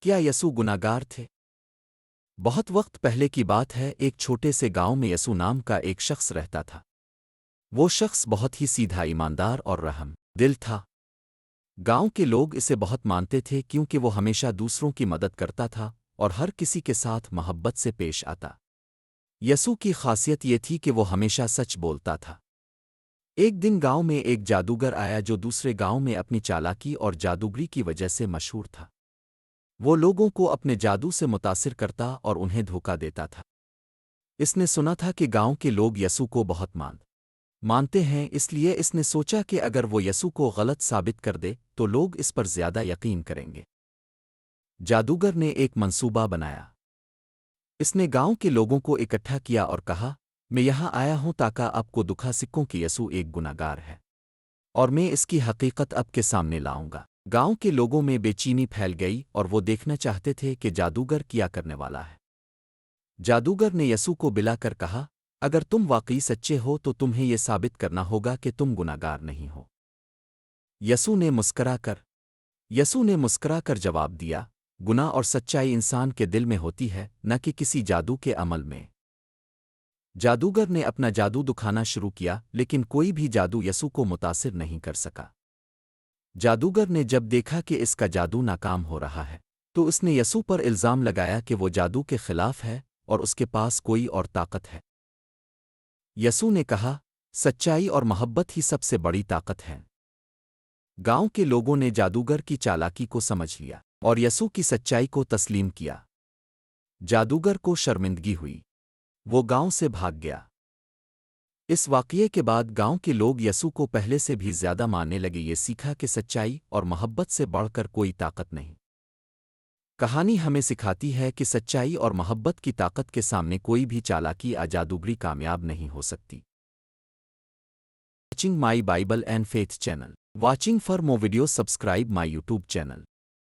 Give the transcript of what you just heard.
کیا یسوع گناہگار تھے؟ بہت وقت پہلے کی بات ہے، ایک چھوٹے سے گاؤں میں یسوع نام کا ایک شخص رہتا تھا۔ وہ شخص بہت ہی سیدھا، ایماندار اور رحم دل تھا۔ گاؤں کے لوگ اسے بہت مانتے تھے کیونکہ وہ ہمیشہ دوسروں کی مدد کرتا تھا اور ہر کسی کے ساتھ محبت سے پیش آتا۔ یسوع کی خاصیت یہ تھی کہ وہ ہمیشہ سچ بولتا تھا۔ ایک دن گاؤں میں ایک جادوگر آیا جو دوسرے گاؤں میں اپنی چالاکی اور جادوگری کی وجہ سے مشہور تھا۔ وہ لوگوں کو اپنے جادو سے متاثر کرتا اور انہیں دھوکہ دیتا تھا۔ اس نے سنا تھا کہ گاؤں کے لوگ یسوع کو بہت مانتے ہیں، اس لیے اس نے سوچا کہ اگر وہ یسوع کو غلط ثابت کر دے تو لوگ اس پر زیادہ یقین کریں گے۔ جادوگر نے ایک منصوبہ بنایا۔ اس نے گاؤں کے لوگوں کو اکٹھا کیا اور کہا، میں یہاں آیا ہوں تاکہ آپ کو دکھا سکوں کہ یسوع ایک گناہگار ہے، اور میں اس کی حقیقت اب کے سامنے لاؤں گا۔ گاؤں کے لوگوں میں بے چینی پھیل گئی اور وہ دیکھنا چاہتے تھے کہ جادوگر کیا کرنے والا ہے۔ جادوگر نے یسوع کو بلا کر کہا، اگر تم واقعی سچے ہو تو تمہیں یہ ثابت کرنا ہوگا کہ تم گناہگار نہیں ہو۔ یسوع نے مسکرا کر جواب دیا، گناہ اور سچائی انسان کے دل میں ہوتی ہے، نہ کہ کسی جادو کے عمل میں۔ جادوگر نے اپنا جادو دکھانا شروع کیا، لیکن کوئی بھی جادو یسوع کو متاثر نہیں کر سکا۔ جادوگر نے جب دیکھا کہ اس کا جادو ناکام ہو رہا ہے تو اس نے یسوع پر الزام لگایا کہ وہ جادو کے خلاف ہے اور اس کے پاس کوئی اور طاقت ہے۔ یسوع نے کہا، سچائی اور محبت ہی سب سے بڑی طاقت ہے۔ گاؤں کے لوگوں نے جادوگر کی چالاکی کو سمجھ لیا اور یسوع کی سچائی کو تسلیم کیا۔ جادوگر کو شرمندگی ہوئی، وہ گاؤں سے بھاگ گیا۔ اس واقعے کے بعد گاؤں کے لوگ یسوع کو پہلے سے بھی زیادہ ماننے لگے۔ یہ سیکھا کہ سچائی اور محبت سے بڑھ کر کوئی طاقت نہیں۔ کہانی ہمیں سکھاتی ہے کہ سچائی اور محبت کی طاقت کے سامنے کوئی بھی چالاکی یا جادوگری کامیاب نہیں ہو سکتی۔ Watching my Bible and faith channel. Watching for more videos subscribe my YouTube channel.